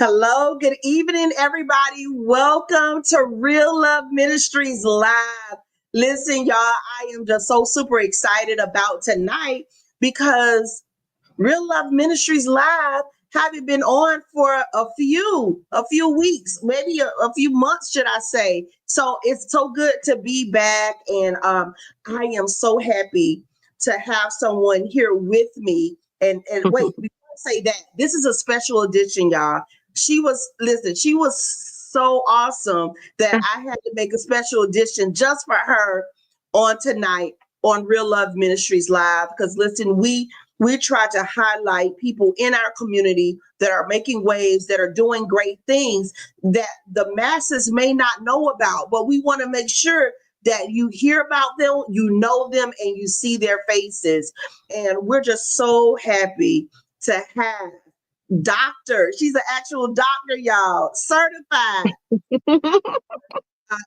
Hello, good evening, everybody. Welcome to Real Love Ministries Live. Listen, y'all, I am just so super excited about tonight because Real Love Ministries Live haven't been on for a few weeks, maybe a few months, should I say. So it's so good to be back. And I am so happy to have someone here with me. And wait, before I say that, this is a special edition, y'all. She was so awesome that I had to make a special edition just for her on tonight on Real Love Ministries Live. Because listen, we try to highlight people in our community that are making waves, that are doing great things that the masses may not know about, but we want to make sure that you hear about them, you know them, and you see their faces. And we're just so happy to have doctor. She's an actual doctor, y'all, certified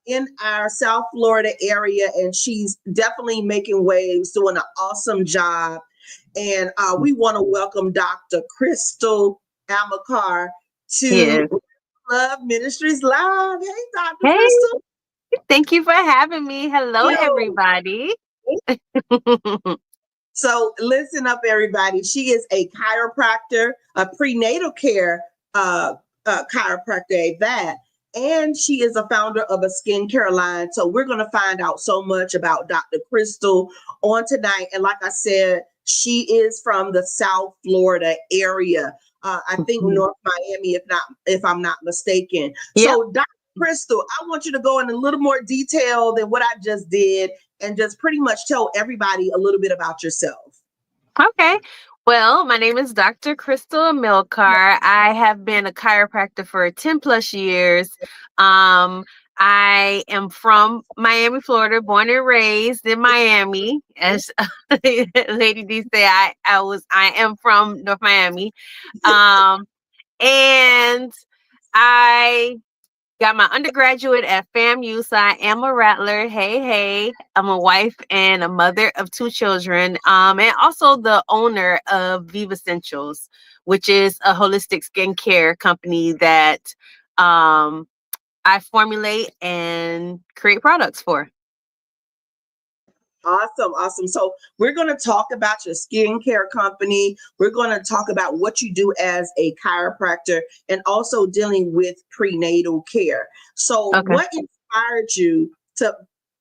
in our South Florida area. And she's definitely making waves, doing an awesome job. And we want to welcome Dr. Crystal Amilcar to Love Ministries Live. Hey, Dr. Crystal. Thank you for having me. Hello, everybody. So listen up, everybody. She is a chiropractor, a prenatal care chiropractor at that. And she is a founder of a skincare line. So we're going to find out so much about Dr. Crystal on tonight. And like I said, she is from the South Florida area. I think North Miami, if I'm not mistaken. Yep. So Dr. Crystal, I want you to go in a little more detail than what I just did and just pretty much tell everybody a little bit about yourself. Okay. Well, my name is Dr. Crystal Amilcar. I have been a chiropractor for 10 plus years. I am from Miami, Florida, born and raised in Miami. As Lady D say, I am from North Miami. And I got my undergraduate at FAMU, so I am a rattler. Hey. I'm a wife and a mother of 2 children, and also the owner of Viva Essentials, which is a holistic skincare company that I formulate and create products for. Awesome. So we're going to talk about your skincare company. We're going to talk about what you do as a chiropractor and also dealing with prenatal care. So What inspired you to,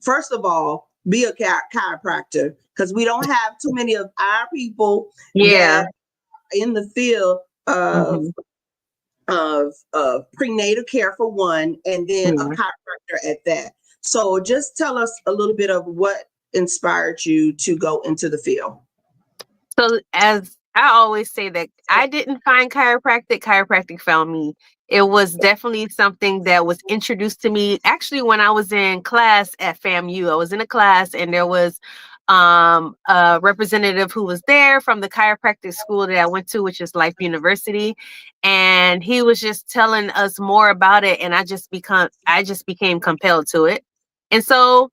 first of all, be a chiropractor? Because we don't have too many of our people that in the field of prenatal care for one, and then a chiropractor at that. So just tell us a little bit of what inspired you to go into the field. So as I always say that I didn't find chiropractic found me. It was definitely something that was introduced to me actually when I was in class at FAMU. I was in a class and there was a representative who was there from the chiropractic school that I went to, which is Life University. And he was just telling us more about it. And I just became compelled to it. And so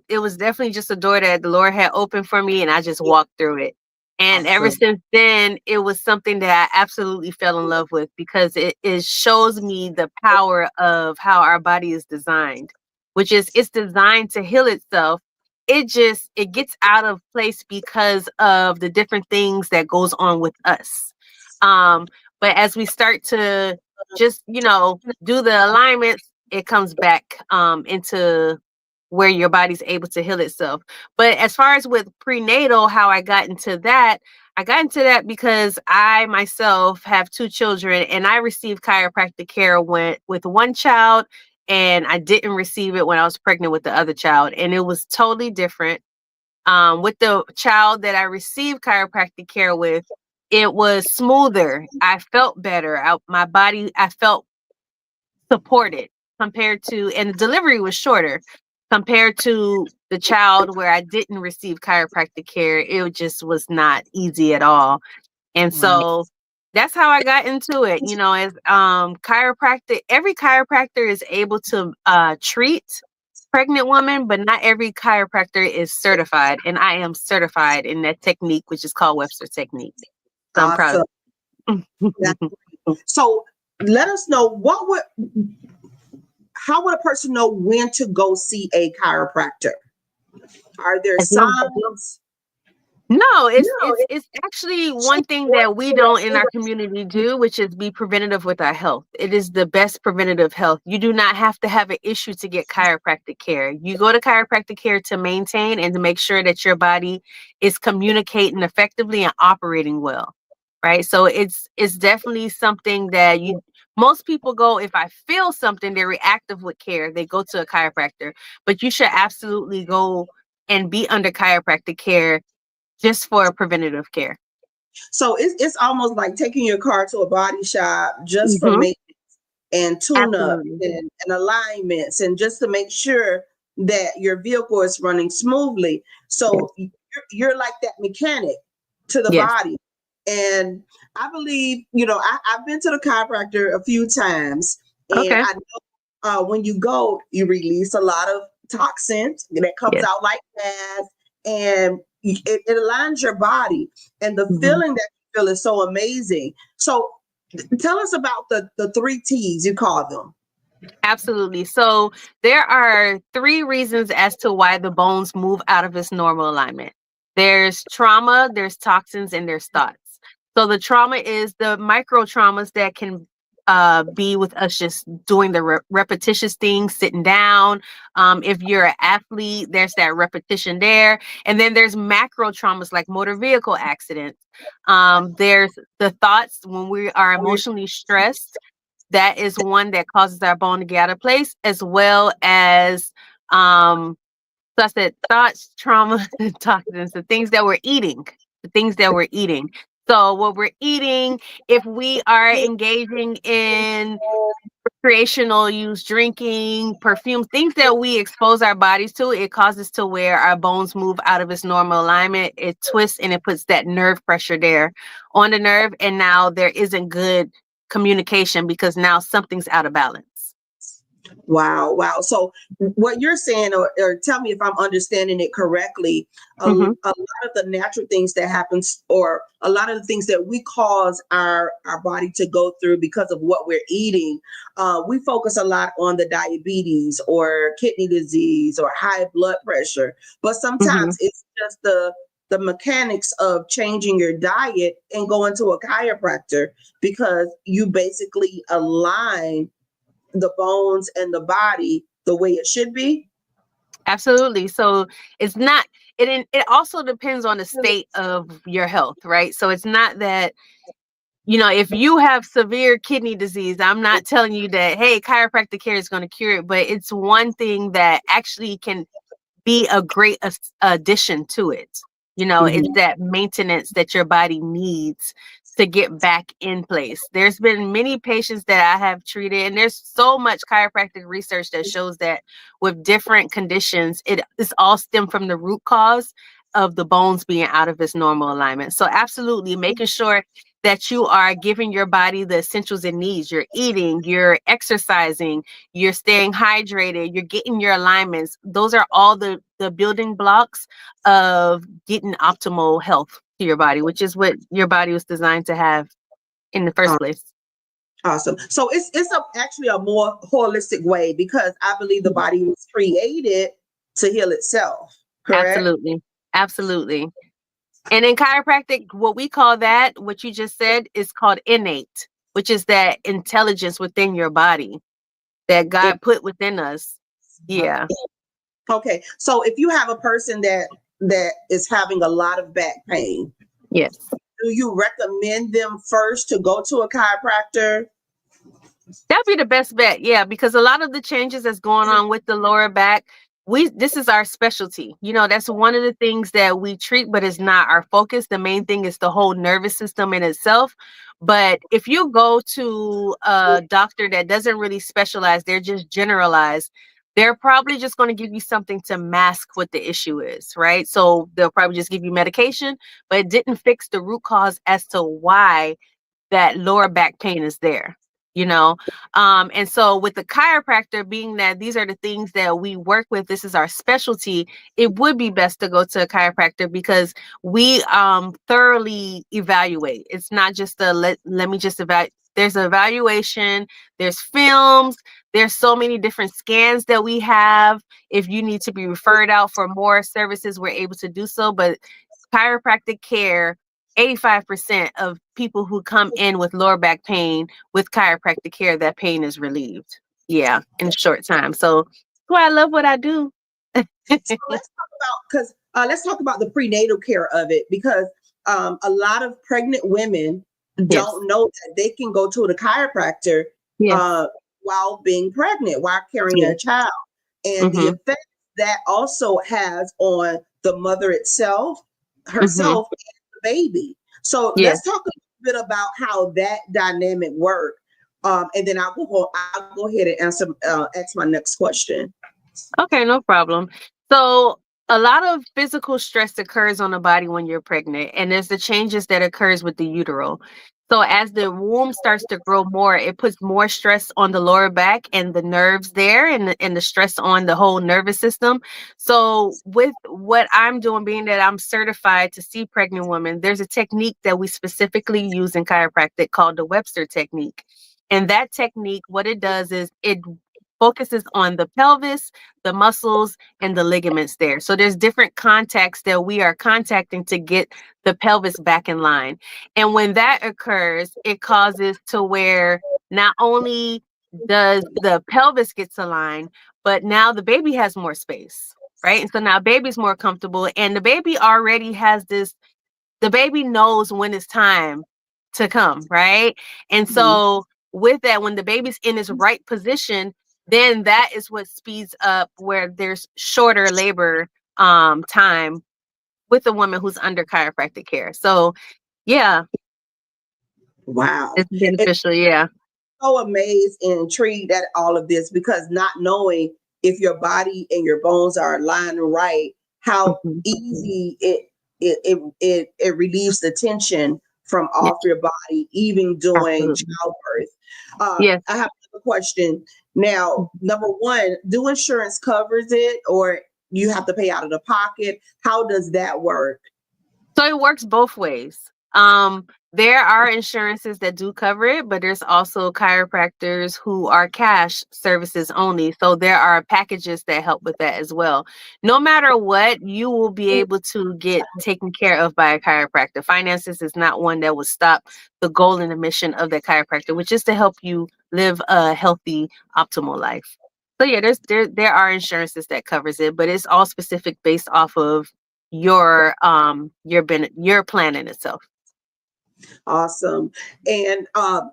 it was definitely just a door that the Lord had opened for me and I just walked through it. And ever since then, it was something that I absolutely fell in love with because it shows me the power of how our body is designed, which is it's designed to heal itself. It gets out of place because of the different things that goes on with us. But as we start to just, do the alignments, it comes back into where your body's able to heal itself. But as far as with prenatal, how I got into that because I myself have 2 children and I received chiropractic care with one child and I didn't receive it when I was pregnant with the other child. And it was totally different. With the child that I received chiropractic care with, it was smoother. I felt better. I felt supported compared to, and the delivery was shorter. Compared to the child where I didn't receive chiropractic care, it just was not easy at all. And so that's how I got into it. As every chiropractor is able to treat pregnant women, but not every chiropractor is certified. And I am certified in that technique, which is called Webster technique. So I'm proud of it. So let us know how would a person know when to go see a chiropractor? Are there As long signs? No, it's actually one thing that we don't in our community do, which is be preventative with our health. It is the best preventative health. You do not have to have an issue to get chiropractic care. You go to chiropractic care to maintain and to make sure that your body is communicating effectively and operating well. Right. So it's definitely something that most people go, if I feel something, they're reactive with care. They go to a chiropractor, but you should absolutely go and be under chiropractic care just for preventative care. So it's almost like taking your car to a body shop just for Mm-hmm. maintenance and tune up Absolutely. and alignments, and just to make sure that your vehicle is running smoothly. Yes. So you're like that mechanic to the Yes. body. And I believe, I've been to the chiropractor a few times, and Okay. I know when you go, you release a lot of toxins that comes Yes. out like gas, and it aligns your body, and the Mm-hmm. feeling that you feel is so amazing. So tell us about the three T's you call them. Absolutely. So there are three reasons as to why the bones move out of its normal alignment. There's trauma, there's toxins, and there's thoughts. So the trauma is the micro traumas that can be with us just doing the repetitious things, sitting down. If you're an athlete, there's that repetition there. And then there's macro traumas like motor vehicle accidents. There's the thoughts when we are emotionally stressed. That is one that causes our bone to get out of place, as well as so I said thoughts, trauma, toxins, the things that we're eating, the things that we're eating. So what we're eating, if we are engaging in recreational use, drinking, perfume, things that we expose our bodies to, it causes to where our bones move out of its normal alignment. It twists and it puts that nerve pressure there on the nerve. And now there isn't good communication because now something's out of balance. Wow, wow. So what you're saying, or tell me if I'm understanding it correctly, Mm-hmm. a lot of the natural things that happens, or a lot of the things that we cause our body to go through because of what we're eating, we focus a lot on the diabetes or kidney disease or high blood pressure. But Mm-hmm. sometimes it's just the mechanics of changing your diet and going to a chiropractor, because you basically align the bones and the body the way it should be. Absolutely. So it's not, it also depends on the state of your health, right? So it's not that, if you have severe kidney disease, I'm not telling you that, hey, chiropractic care is going to cure it, but it's one thing that actually can be a great addition to it. It's Mhm. that maintenance that your body needs to get back in place. There's been many patients that I have treated, and there's so much chiropractic research that shows that with different conditions, it's all stem from the root cause of the bones being out of its normal alignment. So absolutely making sure that you are giving your body the essentials it needs. You're eating, you're exercising, you're staying hydrated, you're getting your alignments. Those are all the building blocks of getting optimal health to your body, which is what your body was designed to have in the first Aw- place. Awesome. So it's actually a more holistic way, because I believe the Mhm. body was created to heal itself. Correct? Absolutely. Absolutely. And in chiropractic, what we call that, what you just said, is called innate, which is that intelligence within your body that It- God put within us. Yeah. okay. So if you have a person that is having a lot of back pain, Yes. do you recommend them first to go to a chiropractor? That'd be the best bet. Yeah, because a lot of the changes that's going on with the lower back, this is our specialty. That's one of the things that we treat, but it's not our focus. The main thing is the whole nervous system in itself. But if you go to a doctor that doesn't really specialize, they're just generalized, they're probably just going to give you something to mask what the issue is, right? So they'll probably just give you medication, but it didn't fix the root cause as to why that lower back pain is there, you know and so with the chiropractor, being that these are the things that we work with, this is our specialty, it would be best to go to a chiropractor because we thoroughly evaluate. It's not just a let me just There's evaluation, there's films, there's so many different scans that we have. If you need to be referred out for more services, we're able to do so. But chiropractic care, 85% of people who come in with lower back pain with chiropractic care, that pain is relieved. Yeah, in a short time. So that's why I love what I do. So let's talk about the prenatal care of it, because a lot of pregnant women Yes. don't know that they can go to the chiropractor Yes. uh, while being pregnant, while carrying a Yes. child, and the Mm-hmm. effect that also has on the mother Mm-hmm. herself, and the baby. So Yeah. let's talk a bit about how that dynamic works, and then I'll go ahead and ask my next question. Okay, no problem. So a lot of physical stress occurs on the body when you're pregnant, and there's the changes that occurs with the utero. So as the womb starts to grow more, it puts more stress on the lower back and the nerves there, and the stress on the whole nervous system. So with what I'm doing, being that I'm certified to see pregnant women, there's a technique that we specifically use in chiropractic called the Webster technique. And that technique, what it does is it focuses on the pelvis, the muscles, and the ligaments there. So there's different contacts that we are contacting to get the pelvis back in line. And when that occurs, it causes to where not only does the pelvis gets aligned, but now the baby has more space, right? And so now baby's more comfortable, and the baby already has this, the baby knows when it's time to come, right? And Mhm. so with that, when the baby's in its right position, then that is what speeds up where there's shorter labor time with a woman who's under chiropractic care. So yeah, Wow. it's beneficial. Yeah. So amazed and intrigued at all of this, because not knowing if your body and your bones are aligned right, how Mhm. easy it relieves the tension from Yeah, off your body, even during absolutely. childbirth. Yes. I have a question now. Number one, do insurance covers it, or you have to pay out of the pocket? How does that work? So it works both ways. There are insurances that do cover it, but there's also chiropractors who are cash services only. So there are packages that help with that as well. No matter what, you will be able to get taken care of by a chiropractor. Finances is not one that will stop the goal and the mission of the chiropractor, which is to help you live a healthy, optimal life. So yeah, there are insurances that covers it, but it's all specific based off of your plan in itself. Awesome. And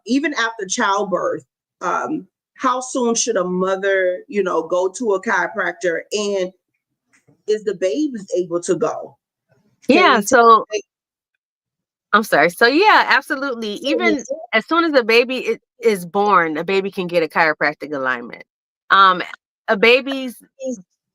even after childbirth, um, how soon should a mother, go to a chiropractor? And is the baby able to go? Can Yeah, we take so the I'm sorry. So yeah, absolutely. Even as soon as is born, a baby can get a chiropractic alignment. Um, a baby's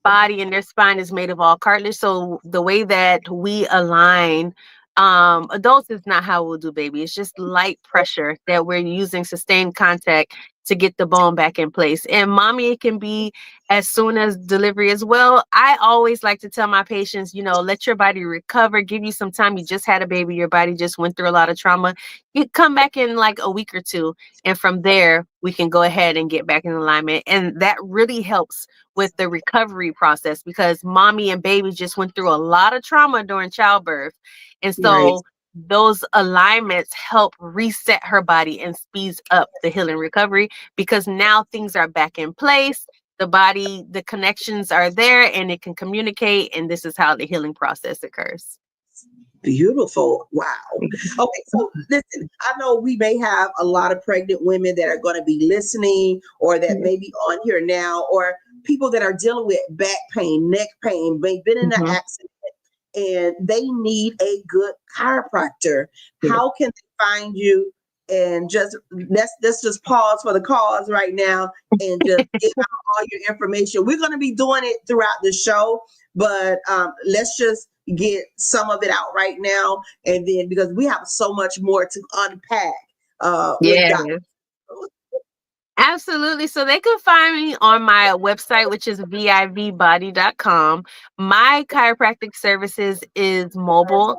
body and their spine is made of all cartilage. So the way that we align adults is not how we'll do baby. It's just light pressure that we're using sustained contact to get the bone back in place. And mommy, it can be as soon as delivery as well. I always like to tell my patients, let your body recover, give you some time. You just had a baby, your body just went through a lot of trauma. You come back in like a week or two. And from there, we can go ahead and get back in alignment. And that really helps with the recovery process because mommy and baby just went through a lot of trauma during childbirth. And right? so those alignments help reset her body and speeds up the healing recovery because now things are back in place. The body, the connections are there and it can communicate. And this is how the healing process occurs. Beautiful. Wow. Okay, so listen, I know we may have a lot of pregnant women that are going to be listening, or that may be on here now, or people that are dealing with back pain, neck pain, they've been in an Mhm. accident and they need a good chiropractor. Yeah. How can they find you? And just let's just pause for the cause right now and just give out all your information. We're going to be doing it throughout the show, but let's just get some of it out right now, and then because we have so much more to unpack with Yeah. Dr. Absolutely. So they can find me on my website, which is vivbody.com. My chiropractic services is mobile.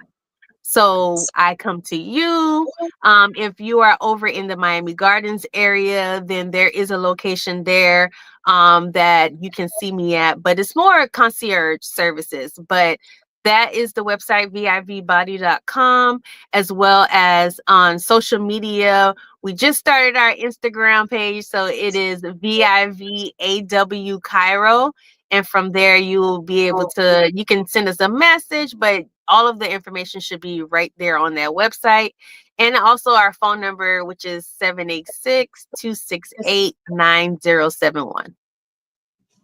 So I come to you. If you are over in the Miami Gardens area, then there is a location there that you can see me at, but it's more concierge services. But that is the website, vivbody.com, as well as on social media. We just started our Instagram page, so it is VIVAW Cairo. And from there, you will be able to, you can send us a message, but all of the information should be right there on that website. And also our phone number, which is 786-268-9071.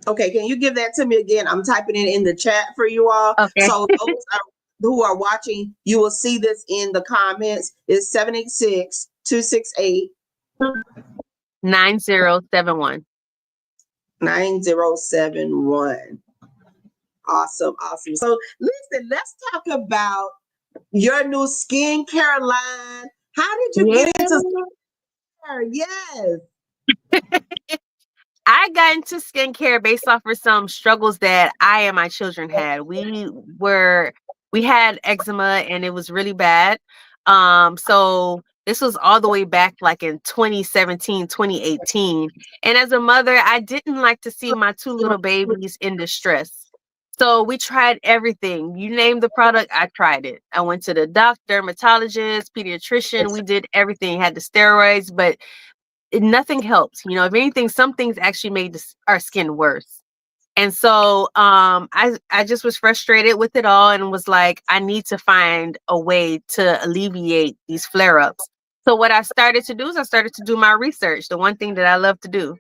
Okay, can you give that to me again? I'm typing it in the chat for you all. Okay. So those who are watching, you will see this in the comments. It's 786-268. 9071. 9071. Awesome. So listen, let's talk about your new skincare line. How did you Yeah. get into skincare? Yes. I got into skincare based off of some struggles that I and my children had. We had eczema and it was really bad. So this was all the way back like in 2017, 2018. And as a mother, I didn't like to see my two little babies in distress. So we tried everything. You name the product, I tried it. I went to the doctor, dermatologist, pediatrician. We did everything. Had the steroids, but nothing helped. You know, if anything, some things actually made our skin worse. And so I just was frustrated with it all and was like, I need to find a way to alleviate these flare-ups. So what I started to do is I started to do my research, the one thing that I love to do.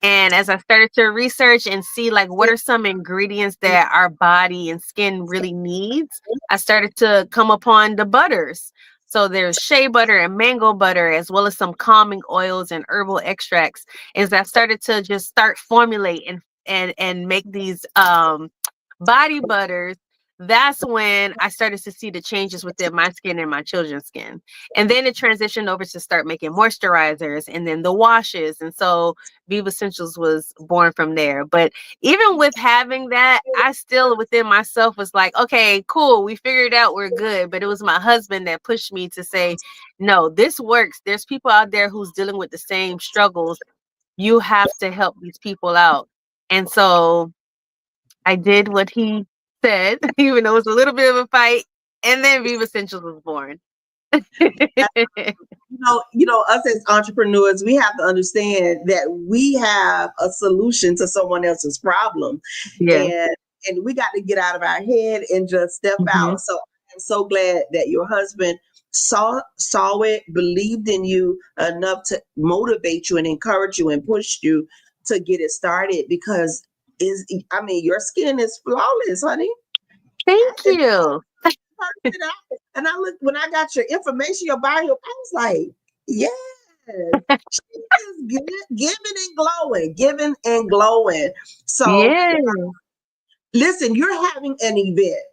And as I started to research and see like what are some ingredients that our body and skin really needs, I started to come upon the butters. So there's shea butter and mango butter, as well as some calming oils and herbal extracts. As I started to just start formulate and make these body butters, that's when I started to see the changes within my skin and my children's skin. And then it transitioned over to start making moisturizers and then the washes. And so Viva Essentials was born from there. But even with having that, I still within myself was like, okay, cool, we figured out we're good. But it was my husband that pushed me to say, no, this works. There's people out there who's dealing with the same struggles. You have to help these people out. And so I did what he said, even though it was a little bit of a fight. And then Viva Essentials was born. Us as entrepreneurs, we have to understand that we have a solution to someone else's problem. Yeah. And we got to get out of our head and just step out. So I'm so glad that your husband saw it, believed in you enough to motivate you and encourage you and push you to get it started, because your skin is flawless, honey. Thank you. And I looked when I got your information, your bio, I was like, yes, she is giving and glowing. So Yeah. listen, you're having an event.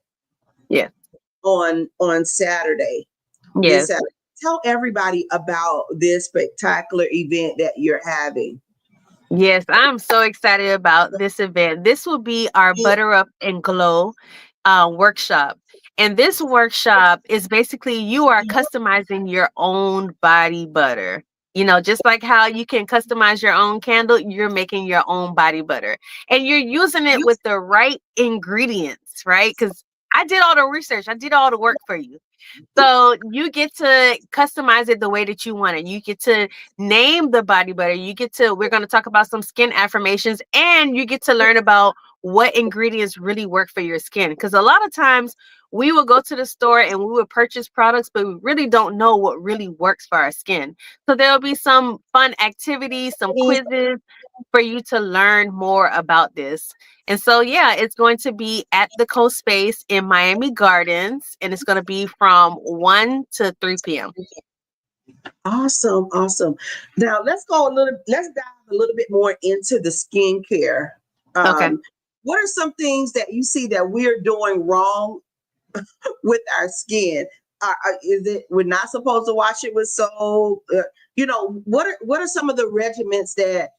Yeah. On Saturday. Yes. This Saturday. Tell everybody about this spectacular event that you're having. Yes, I'm so excited about this event. This will be our Butter Up and Glow workshop. And this workshop is basically you are customizing your own body butter. You know, just like how you can customize your own candle, you're making your own body butter. And you're using it with the right ingredients, right? Because I did all the research, I did all the work for you. So you get to customize it the way that you want it. You get to name the body butter. We're going to talk about some skin affirmations, and you get to learn about what ingredients really work for your skin. Because a lot of times we will go to the store and we will purchase products, but we really don't know what really works for our skin. So there'll be some fun activities, some quizzes for you to learn more about this. And so, yeah, it's going to be at the Coast Space in Miami Gardens, and it's going to be from 1 to 3 p.m. Awesome. Now let's dive a little bit more into the skincare. Okay. What are some things that you see that we're doing wrong with our skin? Is it we're not supposed to wash it with soap? What are some of the regimens that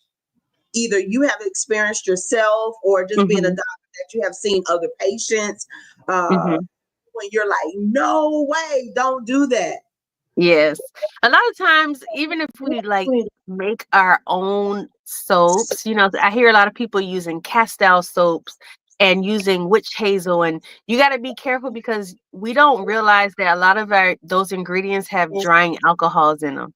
either you have experienced yourself or just being a doctor that you have seen other patients? What when you're like, no way, don't do that. Yes. A lot of times, even if we like make our own soaps, I hear a lot of people using castile soaps and using witch hazel, and you got to be careful because we don't realize that a lot of those ingredients have drying alcohols in them.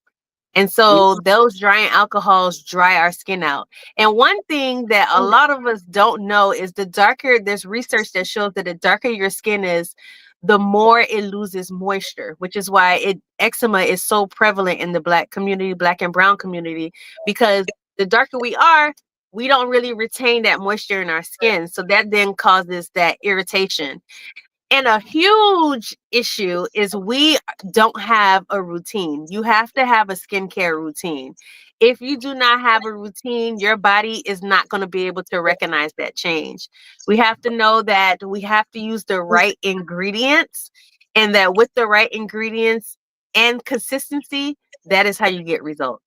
And so those drying alcohols dry our skin out. And one thing that a lot of us don't know is there's research that shows that the darker your skin is, the more it loses moisture, which is why eczema is so prevalent in the Black community, Black and brown community, because the darker we are, we don't really retain that moisture in our skin. So that then causes that irritation. And a huge issue is we don't have a routine. You have to have a skincare routine. If you do not have a routine, your body is not going to be able to recognize that change. We have to know that we have to use the right ingredients, and that with the right ingredients and consistency, that is how you get results.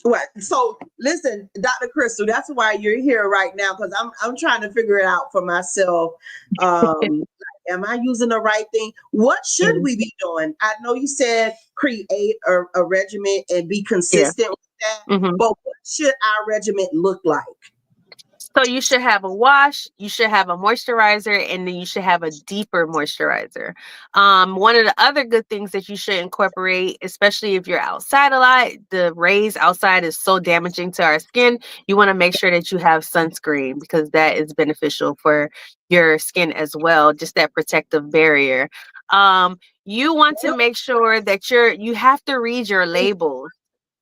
Right. So listen, Dr. Crystal, that's why you're here right now, because I'm trying to figure it out for myself. Am I using the right thing? What should we be doing? I know you said create a regimen and be consistent with that, but what should our regimen look like? So you should have a wash, you should have a moisturizer, and then you should have a deeper moisturizer. One of the other good things that you should incorporate, especially if you're outside a lot, the rays outside is so damaging to our skin. You want to make sure that you have sunscreen because that is beneficial for your skin as well, just that protective barrier. You want to make sure that you have to read your labels.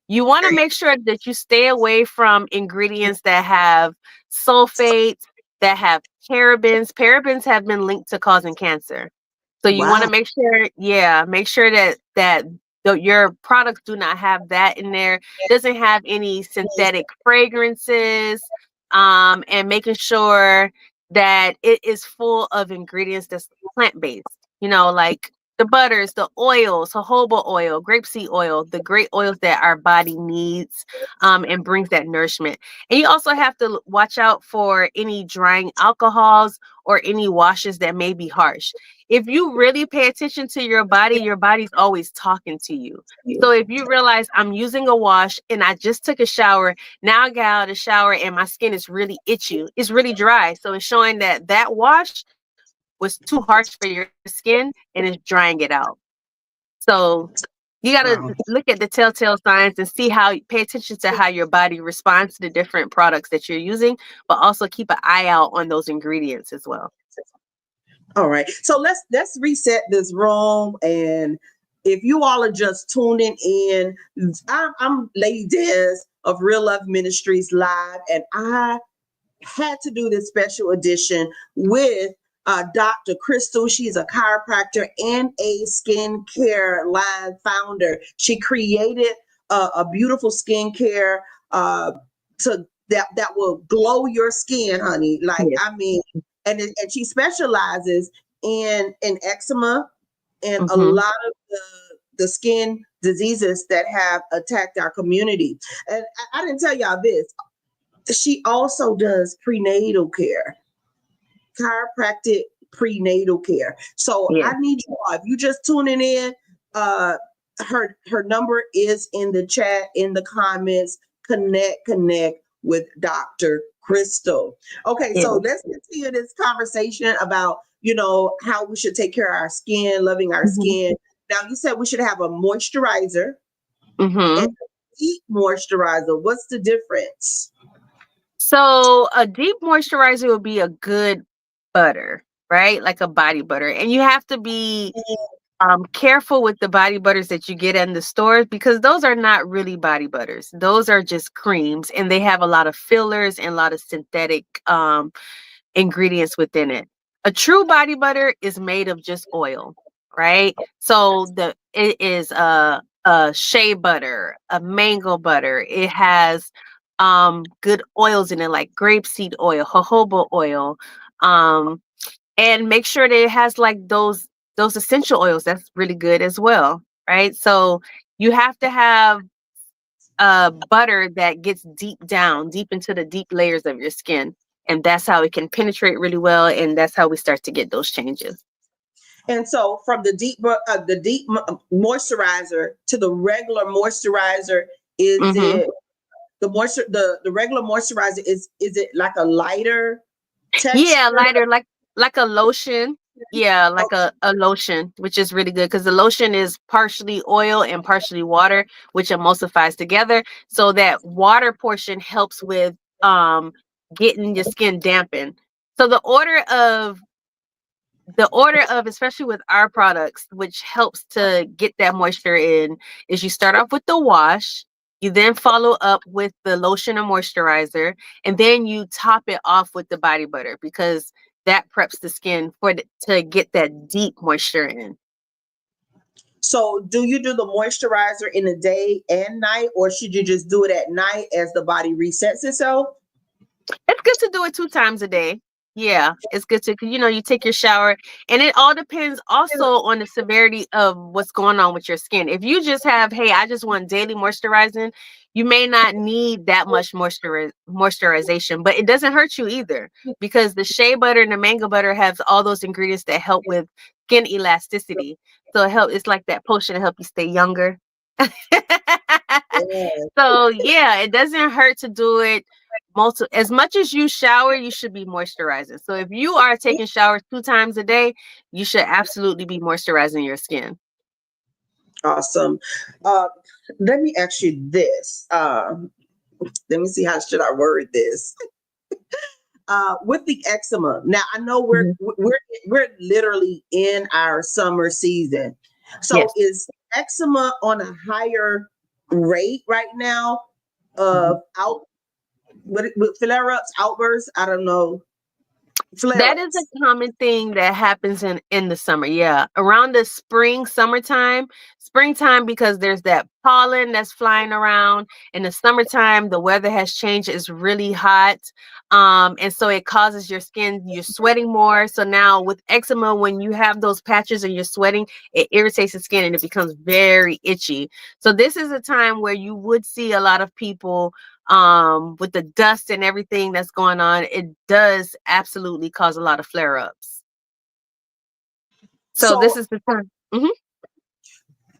You want to make sure that you stay away from ingredients that have sulfates, that have parabens. Parabens have been linked to causing cancer. So you want Wow. to make sure that your products do not have that in there. Doesn't have any synthetic fragrances, and making sure that it is full of ingredients that's plant-based. Like the butters, the oils, jojoba oil, grapeseed oil, the great oils that our body needs, and brings that nourishment. And you also have to watch out for any drying alcohols or any washes that may be harsh. If you really pay attention to your body's always talking to you. So if you realize I'm using a wash and I just took a shower, now I got out of the shower and my skin is really itchy, it's really dry. So it's showing that wash was too harsh for your skin and it's drying it out. So you got to look at the telltale signs and pay attention to how your body responds to the different products that you're using, but also keep an eye out on those ingredients as well. All right. So let's reset this room. And if you all are just tuning in, I'm Lady Des of Real Love Ministries Live, and I had to do this special edition with Dr. Crystal. She's a chiropractor and a skincare line founder. She created a beautiful skincare that will glow your skin, honey. Like, Yes. I mean, and she specializes in eczema and a lot of the skin diseases that have attacked our community. And I didn't tell y'all this. She also does prenatal care, chiropractic prenatal care. So I need you all, if you just tuning in, her number is in the chat, in the comments. Connect with Dr. Crystal. Okay, so let's continue this conversation about, how we should take care of our skin, loving our skin. Now, you said we should have a moisturizer and a deep moisturizer. What's the difference? So a deep moisturizer would be a good butter, right? Like a body butter. And you have to be careful with the body butters that you get in the stores because those are not really body butters. Those are just creams, and they have a lot of fillers and a lot of synthetic ingredients within it. A true body butter is made of just oil, right? So it is a shea butter, a mango butter. It has good oils in it like grapeseed oil, jojoba oil, and make sure that it has like those essential oils. That's really good as well, right? So you have to have butter that gets deep into the deep layers of your skin, and that's how it can penetrate really well, and that's how we start to get those changes. And so from the deep moisturizer to the regular moisturizer, is Mm-hmm. it the regular moisturizer, is it like a lighter Yeah, texture? lighter, like a lotion. Yeah, like a lotion, which is really good because the lotion is partially oil and partially water, which emulsifies together. So that water portion helps with getting your skin dampened. So the order of especially with our products, which helps to get that moisture in, is you start off with the wash, you then follow up with the lotion and moisturizer, and then you top it off with the body butter because that preps the skin to get that deep moisture in. So do you do the moisturizer in the day and night, or should you just do it at night as the body resets itself? It's good to do it 2 times a day. Yeah, it's good to, you take your shower, and it all depends also on the severity of what's going on with your skin. If you just have, "Hey, I just want daily moisturizing," you may not need that much moisturization, but it doesn't hurt you either because the shea butter and the mango butter has all those ingredients that help with skin elasticity. So it's like that potion to help you stay younger. Yeah. So yeah, it doesn't hurt to do it as much as you shower, you should be moisturizing. So if you are taking showers 2 times a day, you should absolutely be moisturizing your skin. Awesome. Uh, Let me ask you this. Let me see, how should I word this? With the eczema. Now I know Mhm. we're literally in our summer season. So Yes. is eczema on a higher rate right now Mhm. of with flare ups, outbursts? I don't know, flare That is ups. a common thing that happens in the summer. Yeah. Around the springtime because there's that pollen that's flying around. In the summertime, the weather has changed. It's really hot. And so it causes you're sweating more. So now with eczema, when you have those patches and you're sweating, it irritates the skin and it becomes very itchy. So this is a time where you would see a lot of people with the dust and everything that's going on, it does absolutely cause a lot of flare-ups. So this So is the time. Mhm.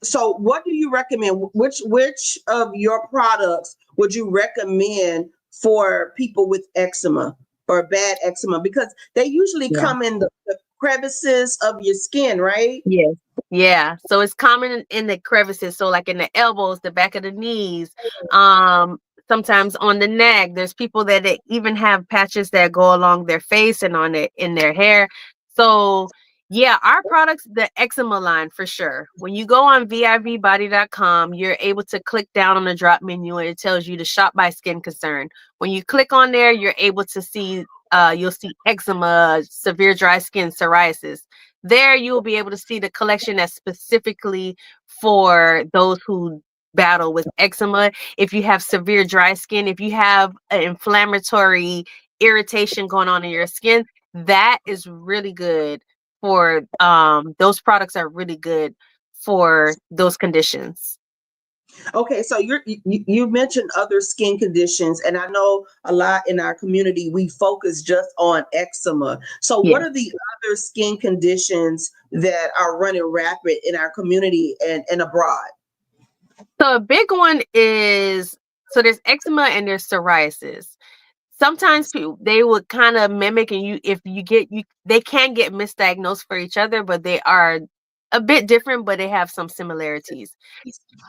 so what do you recommend? Which of your products would you recommend for people with eczema or bad eczema? Because they usually Yeah. come in the crevices of your skin, right? Yes. Yeah. So it's common in the crevices. So like in the elbows, the back of the knees, um, sometimes on the neck. There's people that they even have patches that go along their face and on it in their hair. So yeah, our products, the eczema line for sure. When you go on VIVbody.com, you're able to click down on the drop menu and it tells you to shop by skin concern. When you click on there, you're able to see you'll see eczema, severe dry skin, psoriasis. There you will be able to see the collection that's specifically for those who battle with eczema. If you have severe dry skin, if you have an inflammatory irritation going on in your skin, that is really good for those products are really good for those conditions. Okay, so you mentioned other skin conditions, and I know a lot in our community we focus just on eczema. So, what Yes. are the other skin conditions that are running rapid in our community and abroad? So a big one is so there's eczema and there's psoriasis. Sometimes people they would kind of mimic and you if you get you they can get misdiagnosed for each other, but they are a bit different, but they have some similarities.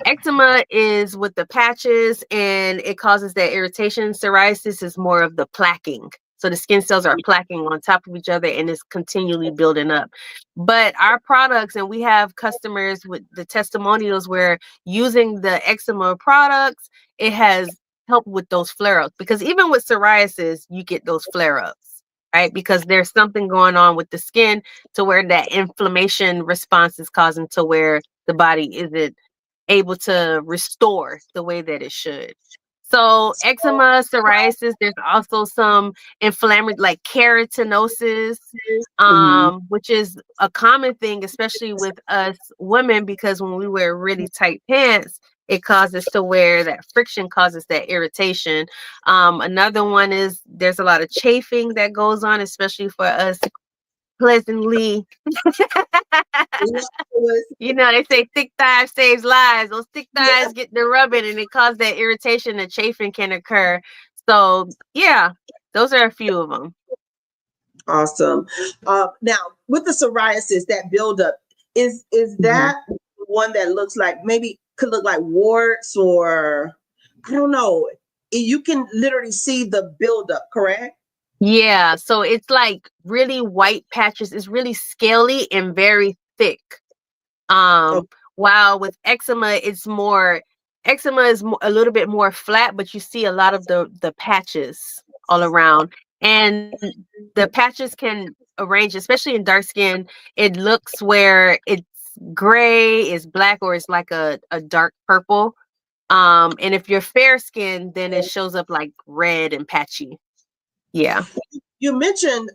Eczema is with the patches and it causes that irritation. Psoriasis is more of the plaquing. So the skin cells are plaquing on top of each other and it's continually building up. But our products, and we have customers with the testimonials where using the eczema products, it has helped with those flare ups. Because even with psoriasis, you get those flare ups, right? Because there's something going on with the skin to where that inflammation response is causing to where the body isn't able to restore the way that it should. So eczema, psoriasis, there's also some inflammatory like keratinosis, Mhm. which is a common thing, especially with us women, because when we wear really tight pants, it causes to where that friction causes that irritation. Another one is there's a lot of chafing that goes on, especially for us pleasantly. You know, they say thick thighs saves lives. Those thick Yeah. thighs get the rubbing and it causes that irritation and chafing can occur. So yeah, those are a few of them. Awesome. Now, with the psoriasis, that buildup, is Mhm. that one that looks like maybe could look like warts or I don't know. You can literally see the buildup, correct? Yeah, so it's like really white patches. It's really scaly and very thick. Oh, While with eczema, eczema is a little bit more flat, but you see a lot of the patches all around, and the patches can arrange, especially in dark skin. It looks where it's gray, is black, or it's like a dark purple. And if you're fair skinned, then it shows up like red and patchy. Yeah. you mentioned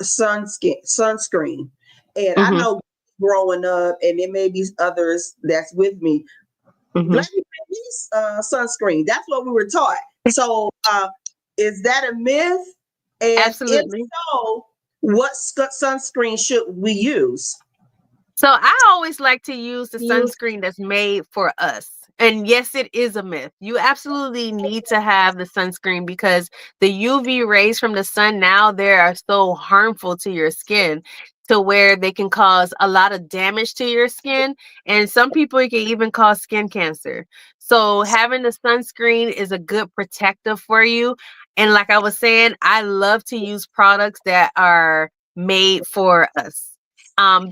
sunscreen, and I Mhm. know growing up, and there may be others that's with me. Mhm. Black people use sunscreen. That's what we were taught. So, is that a myth? And if Absolutely. so, what sunscreen should we use? So I always like to use the sunscreen that's made for us. And yes, it is a myth. You absolutely need to have the sunscreen because the UV rays from the sun now they are so harmful to your skin to where they can cause a lot of damage to your skin and some people it can even cause skin cancer. So having the sunscreen is a good protective for you. And like I was saying, I love to use products that are made for us.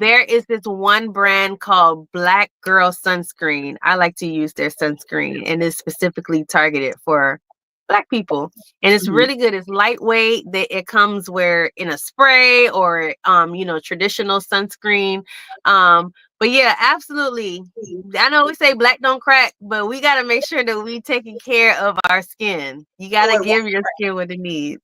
There is this one brand called Black Girl Sunscreen. I like to use their sunscreen, and it's specifically targeted for Black people. And it's Mhm. really good. It's lightweight. It comes where in a spray or traditional sunscreen. But yeah, absolutely. I know we say black don't crack, but we got to make sure that we taking care of our skin. You got Oh, to and give your skin what it needs.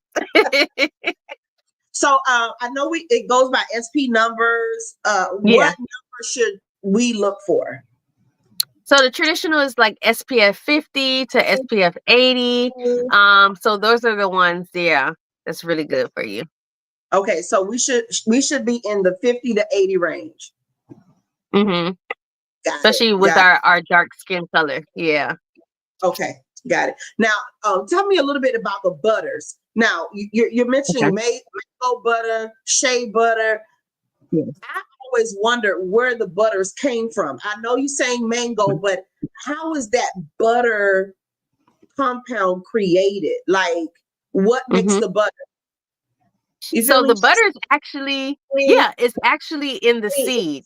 so I know it goes by SP numbers. Yeah. What number should we look for? So the traditional is like SPF 50 to SPF 80. So those are the ones, yeah, that's really good for you. Okay, so we should be in the 50 to 80 range. Hmm. Got it. Especially with Got our dark skin color. Yeah. it. Okay, got it. Now, tell me a little bit about the butters. Now, you're Okay. mentioning mango butter, shea butter. Yes. I always wonder where the butters came from. I know you're saying mango, but how is that butter compound created? Like, what makes Hmm. the butter? You feel So me? the butter is actually, yeah, it's actually in the seed.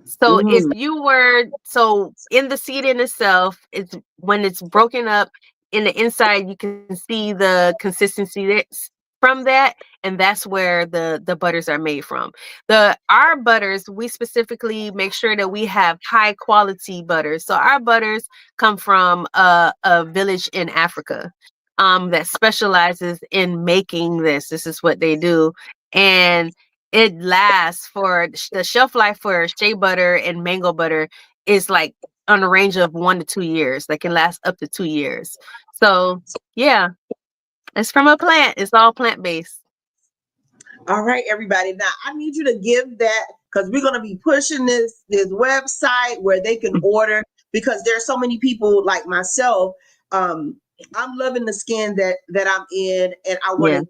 So if Mm-hmm. you were so in the seed in itself, it's when it's broken up in the inside, you can see the consistency that's from that, and that's where the butters are made from. The our butters, we specifically make sure that we have high quality butters. So our butters come from a village in Africa that specializes in making this. This is what they do. And it lasts for the shelf life for shea butter and mango butter is like on a range of 1 to 2 years. That can last up to 2 years. So yeah, it's from a plant. It's all plant based. All right, everybody. Now I need you to give that because we're going to be pushing this website where they can order because there's so many people like myself. Um, I'm loving the skin that I'm in, and I want Yeah. to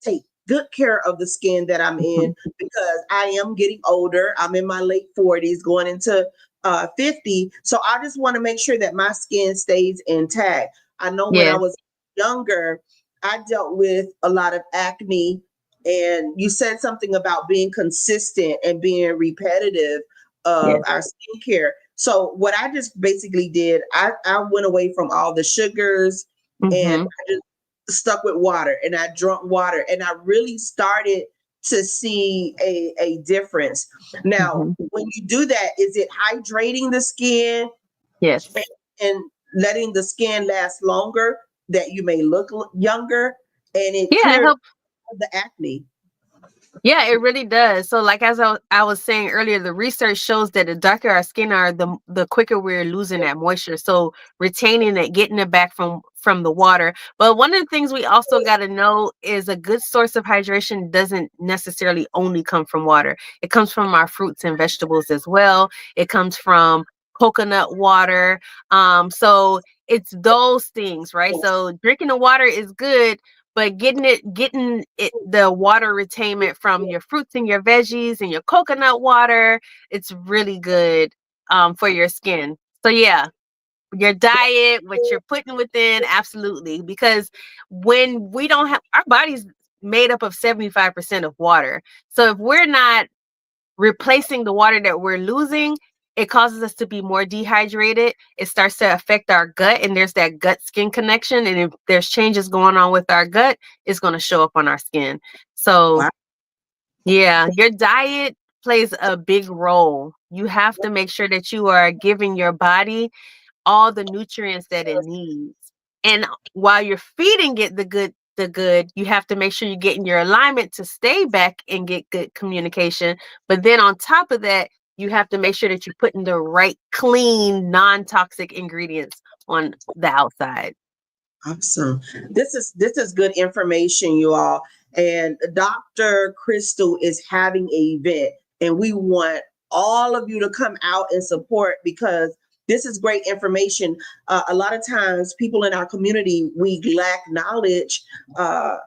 take good care of the skin that I'm in Mhm. because I am getting older. I'm in my late 40s, going into 50. So I just want to make sure that my skin stays intact. I know when I Yeah. was younger, I dealt with a lot of acne, and you said something about being consistent and being repetitive of Yeah. our skincare. So what I just basically did, I went away from all the sugars and Hmm. I just stuck with water and I drank water and I really started to see a difference. Now, Hmm. when you do that, is it hydrating the skin Yes. and letting the skin last longer that you may look younger and it Yeah. It clears helps. the acne? Yeah, it really does. So, like as I was saying earlier, the research shows that the darker our skin are, the quicker we're losing that moisture. So, retaining it, getting it back from the water. But one of the things we also got to know is a good source of hydration doesn't necessarily only come from water. It comes from our fruits and vegetables as well. It comes from coconut water. So it's those things, right? So drinking the water is good, but getting it the water retainment from your fruits and your veggies and your coconut water, it's really good for your skin. So yeah, your diet, what you're putting within, absolutely. Because when we don't have, our body's made up of 75% of water. So if we're not replacing the water that we're losing, it causes us to be more dehydrated. It starts to affect our gut, and there's that gut skin connection. And if there's changes going on with our gut, it's going to show up on our skin. So, Wow. yeah, your diet plays a big role. You have to make sure that you are giving your body all the nutrients that it needs. And while you're feeding it the good, you have to make sure you're getting your alignment to stay back and get good communication. But then on top of that, you have to make sure that you're putting the right clean, non-toxic ingredients on the outside. Awesome. This is good information, you all. And Dr. Crystal is having an event, and we want all of you to come out and support because this is great information. A lot of times, people in our community we lack knowledge.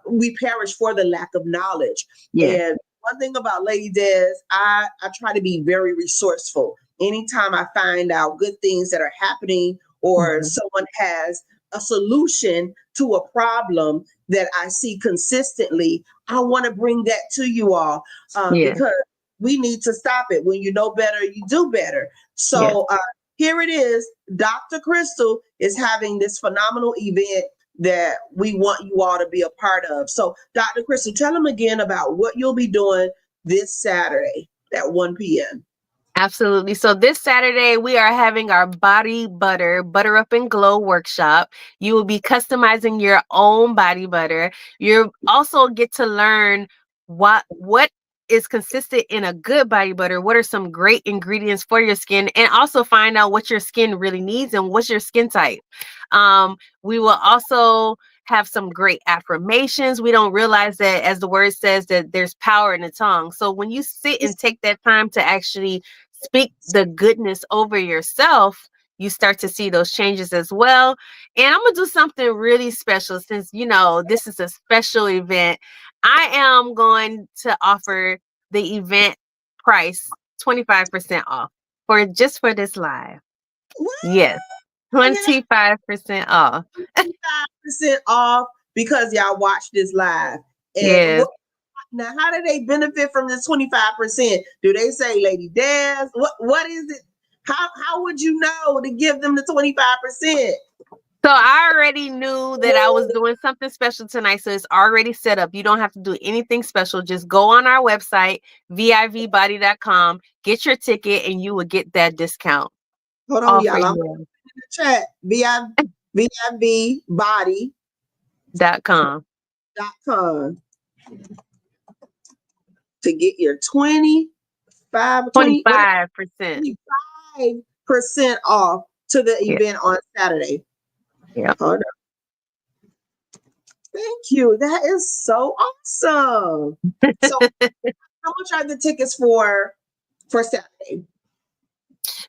We perish for the lack of knowledge. Yeah. And one thing about Lady Des, I try to be very resourceful. Anytime I find out good things that are happening or Mhm. someone has a solution to a problem that I see consistently, I want to bring that to you all Yeah. because we need to stop it. When you know better, you do better. Yes. So here it is. Dr. Crystal is having this phenomenal event that we want you all to be a part of. So, Dr. Crystal, tell them again about what you'll be doing this Saturday at 1 p.m. Absolutely. So this Saturday, we are having our body butter up and glow workshop. You will be customizing your own body butter. You also get to learn what is consistent in a good body butter. What are some great ingredients for your skin, and also find out what your skin really needs and what's your skin type. We will also have some great affirmations. We don't realize that, as the word says, that there's power in the tongue. So when you sit and take that time to actually speak the goodness over yourself, you start to see those changes as well. And I'm going to do something really special since, this is a special event. I am going to offer the event price 25% off for this live. What? Yes, Oh, yeah, 25% off. 5% off because y'all watch this live. And Yes. now, how do they benefit from this 25%? Do they say, Lady Des? What is it? How would you know to give them the 25%? So I already knew that I was doing something special tonight. So it's already set up. You don't have to do anything special. Just go on our website, vivbody.com, get your ticket, and you will get that discount. Hold on, All for y'all. I'm you. in the chat. VIVbody.com .com. to get your 25%. 25% off to the Yeah. event on Saturday. Yeah. Hold on. Thank you. That is so awesome. So how much are the tickets for Saturday?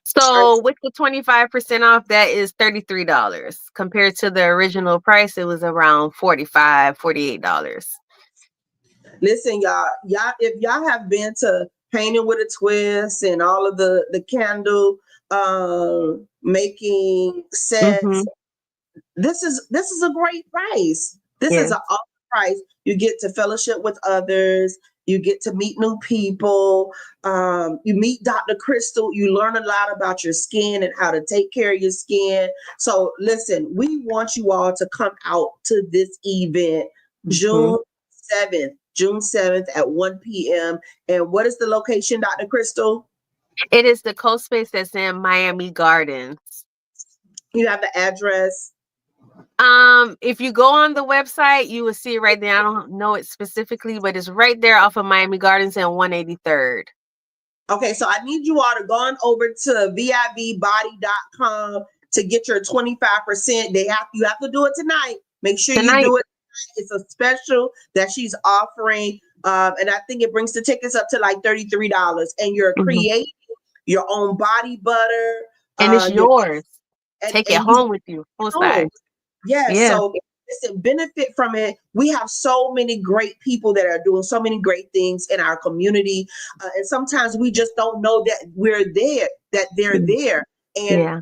So with the 25% off, that is $33. Compared to the original price, it was around $48. Listen, y'all, if y'all have been to Painting with a Twist and all of the candle making Mm-hmm. sets, this is a great price. This is Yeah. an awesome price. You get to fellowship with others. You get to meet new people. You meet Dr. Crystal. You learn a lot about your skin and how to take care of your skin. So listen, we want you all to come out to this event Mm-hmm. June 7th. June 7th at 1 p.m. And what is the location, Dr. Crystal? It is the co-space that's in Miami Gardens. You have the address. If you go on the website, you will see it right there. I don't know it specifically, but it's right there off of Miami Gardens and 183rd. Okay, so I need you all to go on over to vibody.com to get your 25%. You have to do it tonight. Make sure you Tonight. do it. It's a special that she's offering. And I think it brings the tickets up to like $33. And you're Mhm. creating your own body butter. And it's You're yours. Take it and you home with you, full size. home. Yes. Yeah. So listen, benefit from it. We have so many great people that are doing so many great things in our community. And sometimes we just don't know that they're Mm. there. And Yeah.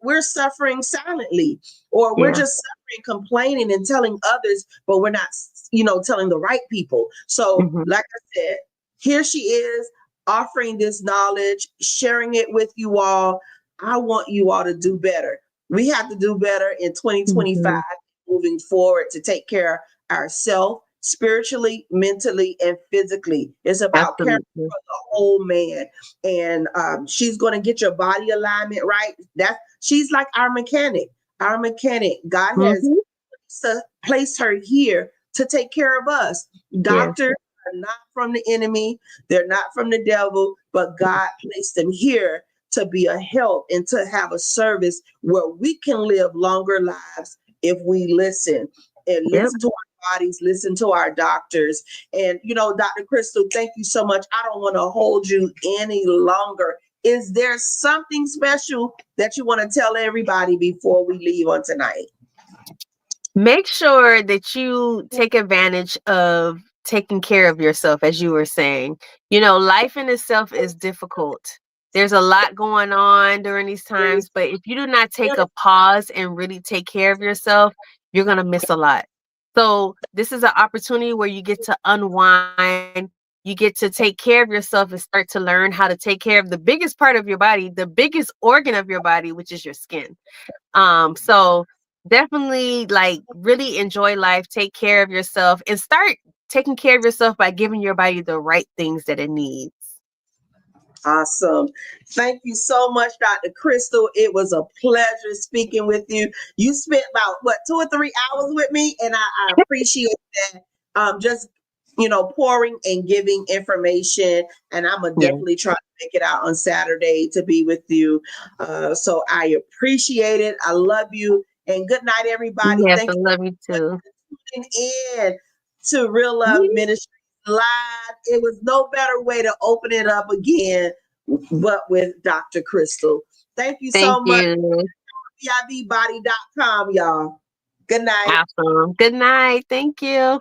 we're suffering silently, or we're Yeah. just suffering, complaining and telling others, but we're not, telling the right people. So, Mhm. like I said, here she is offering this knowledge, sharing it with you all. I want you all to do better. We have to do better in 2025 Mhm. moving forward to take care of ourselves spiritually, mentally, and physically. It's about caring Absolutely. for the whole man. And she's going to get your body alignment right. She's like our mechanic. Our mechanic. God has Mhm. placed her here to take care of us. Yeah. Doctors are not from the enemy. They're not from the devil, but God placed them here to be a help and to have a service where we can live longer lives if we listen and Yep. listen to our bodies, listen to our doctors. And, Dr. Crystal, thank you so much. I don't want to hold you any longer. Is there something special that you want to tell everybody before we leave on tonight? Make sure that you take advantage of taking care of yourself, as you were saying. Life in itself is difficult. There's a lot going on during these times, but if you do not take a pause and really take care of yourself, you're going to miss a lot. So, this is an opportunity where you get to unwind, you get to take care of yourself and start to learn how to take care of the biggest part of your body, the biggest organ of your body, which is your skin. So definitely like really enjoy life, take care of yourself, and start taking care of yourself by giving your body the right things that it needs. Awesome. Thank you so much, Dr. Crystal. It was a pleasure speaking with you. You spent about 2 or 3 hours with me, and I appreciate that. Just pouring and giving information, and I'm gonna Yeah. definitely try to make it out on Saturday to be with you. So I appreciate it. I love you, and good night, everybody. Yes, Thank I you love you too. for tuning in to Real Love Ministries Live. It was no better way to open it up again but with Dr. Crystal. Thank you Thank so much. you. VIVbody.com, y'all. Good night. Awesome. Good night. Thank you.